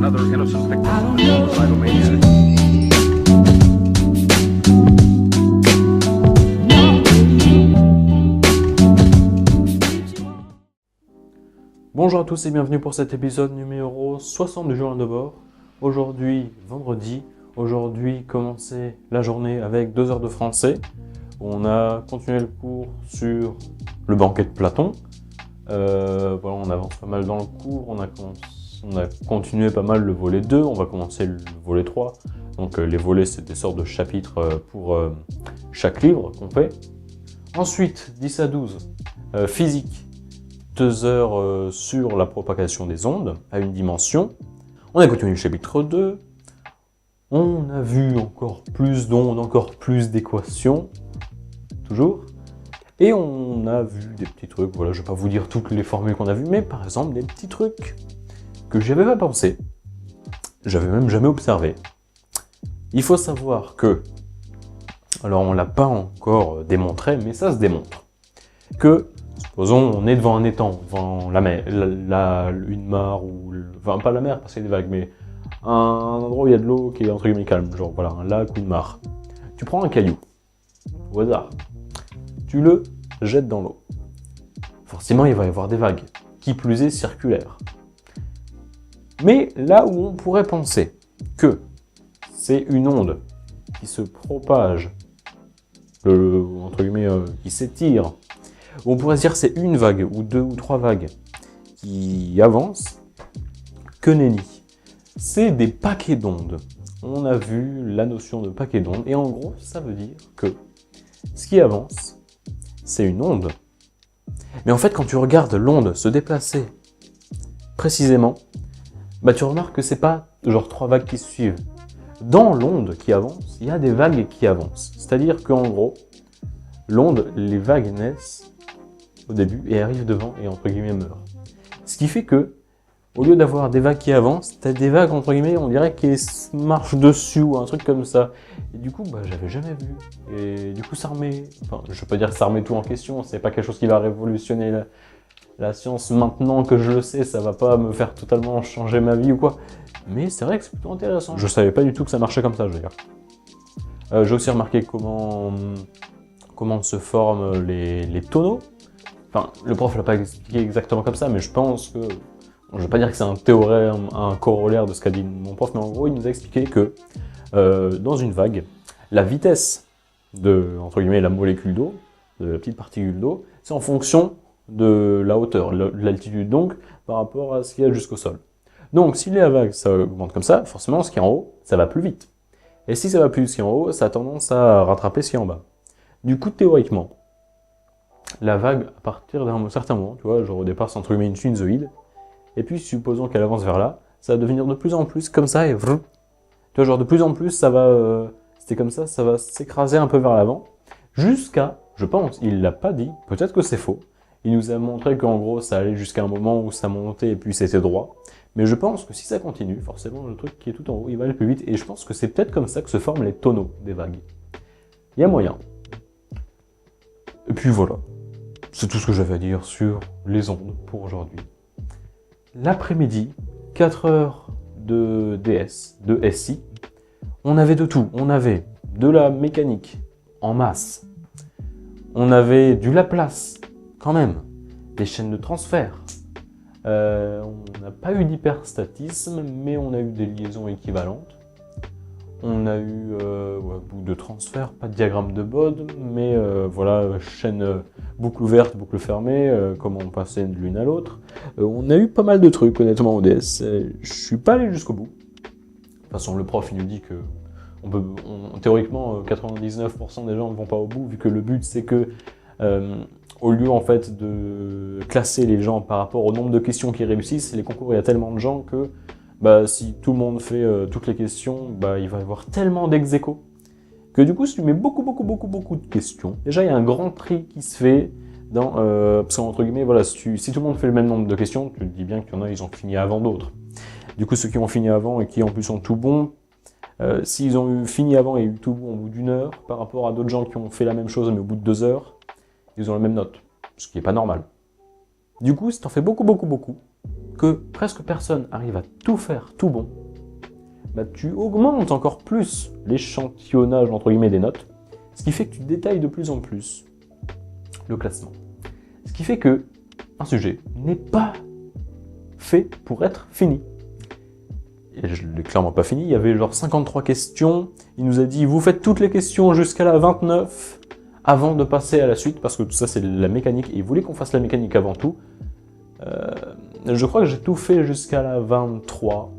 another innocent victim of a suicidal maniac. Bonjour à tous et bienvenue pour cet épisode numéro 60 du journal de bord. Aujourd'hui, vendredi, commencer la journée avec 2 heures de français. On a continué le cours sur le banquet de Platon. Voilà, on avance pas mal dans le cours, on a continué pas mal le volet 2, on va commencer le volet 3. Donc les volets, c'est des sortes de chapitres pour chaque livre qu'on fait. Ensuite, 10 à 12, physique. 2 heures sur la propagation des ondes à une dimension. On a continué le chapitre 2. On a vu encore plus d'ondes, encore plus d'équations. Toujours. Et on a vu des petits trucs. Voilà, je ne vais pas vous dire toutes les formules qu'on a vues, mais par exemple des petits trucs que je n'avais pas pensé. J'avais même jamais observé. Il faut savoir que, alors on ne l'a pas encore démontré, mais ça se démontre, que supposons, on est devant un étang, devant la mer, une mare, enfin pas la mer parce qu'il y a des vagues, mais un endroit où il y a de l'eau qui est entre guillemets calme, genre voilà, un lac ou une mare. Tu prends un caillou, au hasard, tu le jettes dans l'eau. Forcément, il va y avoir des vagues, qui plus est circulaires. Mais là où on pourrait penser que c'est une onde qui se propage, entre guillemets, qui s'étire, on pourrait se dire que c'est une vague, ou 2 ou 3 vagues qui avancent, que nenni. C'est des paquets d'ondes. On a vu la notion de paquet d'ondes, et en gros, ça veut dire que ce qui avance, c'est une onde. Mais en fait, quand tu regardes l'onde se déplacer précisément, bah tu remarques que c'est pas genre 3 vagues qui se suivent. Dans l'onde qui avance, il y a des vagues qui avancent. C'est-à-dire qu'en gros, l'onde, les vagues naissent au début et arrivent devant et entre guillemets meurent. Ce qui fait que, au lieu d'avoir des vagues qui avancent, t'as des vagues entre guillemets, on dirait qui marchent dessus ou un truc comme ça. Et du coup, bah j'avais jamais vu. Et du coup, ça remet, enfin, je veux pas dire que ça remet tout en question, c'est pas quelque chose qui va révolutionner la science maintenant que je le sais, ça va pas me faire totalement changer ma vie ou quoi. Mais c'est vrai que c'est plutôt intéressant. Je savais pas du tout que ça marchait comme ça, je veux dire. J'ai aussi remarqué comment se forment les tonneaux. Enfin, le prof l'a pas expliqué exactement comme ça, mais je pense que, je vais pas dire que c'est un théorème, un corollaire de ce qu'a dit mon prof, mais en gros, il nous a expliqué que dans une vague, la vitesse de, entre guillemets, la molécule d'eau, de la petite particule d'eau, c'est en fonction de la hauteur, de l'altitude donc, par rapport à ce qu'il y a jusqu'au sol. Donc, si la vague, ça augmente comme ça, forcément, ce qui est en haut, ça va plus vite. Et si ça va plus vite ce qui est en haut, ça a tendance à rattraper ce qui est en bas. Du coup, théoriquement, la vague, à partir d'un certain moment, tu vois, genre au départ, c'est entre guillemets une sinusoïde, et puis supposons qu'elle avance vers là, ça va devenir de plus en plus comme ça, et vrr, tu vois, genre de plus en plus, ça va, c'était comme ça va s'écraser un peu vers l'avant, jusqu'à, je pense, il l'a pas dit, peut-être que c'est faux, il nous a montré qu'en gros, ça allait jusqu'à un moment où ça montait et puis c'était droit, mais je pense que si ça continue, forcément, le truc qui est tout en haut, il va aller plus vite, et je pense que c'est peut-être comme ça que se forment les tonneaux des vagues. Il y a moyen. Et puis voilà. C'est tout ce que j'avais à dire sur les ondes pour aujourd'hui. L'après-midi, 4 heures de DS, de SI, on avait de tout. On avait de la mécanique en masse. On avait du Laplace, quand même. Des chaînes de transfert. On n'a pas eu d'hyperstatisme, mais on a eu des liaisons équivalentes. On a eu boucle de transfert, pas de diagramme de Bode, mais voilà, chaîne boucle ouverte, boucle fermée, comment on passait de l'une à l'autre. On a eu pas mal de trucs, honnêtement, au DS. Je suis pas allé jusqu'au bout. De toute façon, le prof, il nous dit que théoriquement, 99% des gens ne vont pas au bout, vu que le but, c'est que, au lieu, en fait, de classer les gens par rapport au nombre de questions qui réussissent, les concours, il y a tellement de gens que bah, si tout le monde fait toutes les questions, bah, il va y avoir tellement d'ex-aequo que du coup, si tu mets beaucoup de questions, déjà, il y a un grand tri qui se fait dans... parce qu'entre guillemets, voilà, si tout le monde fait le même nombre de questions, tu te dis bien qu'il y en a, ils ont fini avant d'autres. Du coup, ceux qui ont fini avant et qui en plus sont tout bons, s'ils ont fini avant et eu tout bon au bout d'1 heure, par rapport à d'autres gens qui ont fait la même chose mais au bout de 2 heures, ils ont la même note, ce qui n'est pas normal. Du coup, si tu en fais beaucoup, que presque personne arrive à tout faire tout bon, bah, tu augmentes encore plus l'échantillonnage entre guillemets des notes, ce qui fait que tu détailles de plus en plus le classement. Ce qui fait que un sujet n'est pas fait pour être fini. Et je ne l'ai clairement pas fini, il y avait genre 53 questions, il nous a dit vous faites toutes les questions jusqu'à la 29 avant de passer à la suite, parce que tout ça c'est la mécanique, et il voulait qu'on fasse la mécanique avant tout. Je crois que j'ai tout fait jusqu'à la 23.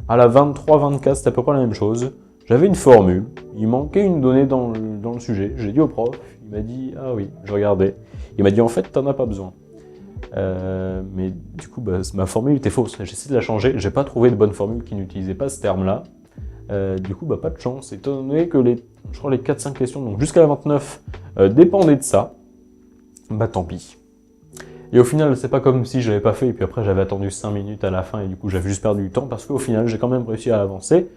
À la 23-24, c'était à peu près la même chose. J'avais une formule, il manquait une donnée dans le sujet. J'ai dit au prof, il m'a dit ah oui, je regardais. Il m'a dit en fait, t'en as pas besoin. Mais du coup, bah, ma formule était fausse. J'ai essayé de la changer, j'ai pas trouvé de bonne formule qui n'utilisait pas ce terme-là. Du coup, bah, pas de chance. Étant donné que je crois les 4-5 questions, donc jusqu'à la 29, dépendaient de ça, bah tant pis. Et au final, c'est pas comme si je l'avais pas fait et puis après j'avais attendu 5 minutes à la fin et du coup j'avais juste perdu du temps parce qu'au final j'ai quand même réussi à avancer.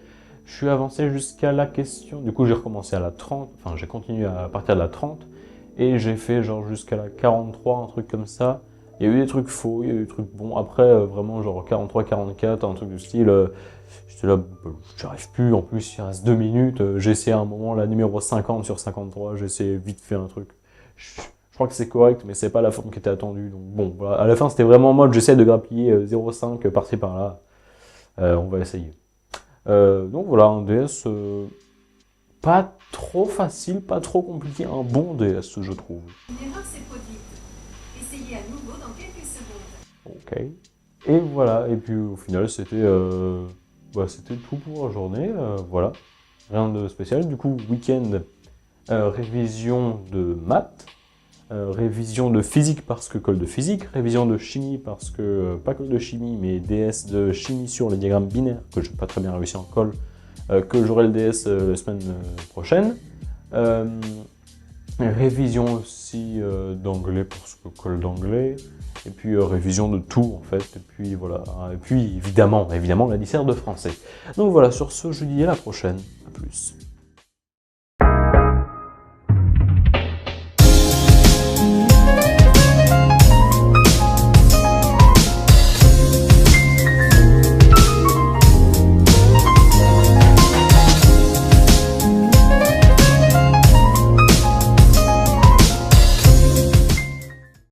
Je suis avancé jusqu'à la question, du coup j'ai recommencé à la 30, enfin j'ai continué à partir de la 30 et j'ai fait genre jusqu'à la 43, un truc comme ça. Il y a eu des trucs faux, il y a eu des trucs bons. Après vraiment genre 43, 44, un truc du style, j'étais là, j'y arrive plus, en plus il reste 2 minutes. J'ai essayé à un moment la numéro 50 sur 53, j'ai essayé vite fait un truc. Je crois que c'est correct, mais c'est pas la forme qui était attendue. Donc bon, voilà. À la fin, c'était vraiment en mode j'essaie de grappiller 0,5 par-ci par-là. On va essayer. Donc voilà, un DS pas trop facile, pas trop compliqué. Un bon DS, je trouve. Une erreur s'est produite. Essayez à nouveau dans quelques secondes. Ok. Et voilà, et puis au final, c'était tout pour la journée. Voilà, rien de spécial. Du coup, week-end, révision de maths. Révision de physique parce que colle de physique, révision de chimie parce que, pas colle de chimie, mais DS de chimie sur les diagrammes binaires, que je n'ai pas très bien réussi en colle, que j'aurai le DS la semaine prochaine. Révision aussi d'anglais parce que colle d'anglais, et puis révision de tout en fait, et puis voilà, et puis évidemment la dissert de français. Donc voilà, sur ce, je vous dis à la prochaine, à plus.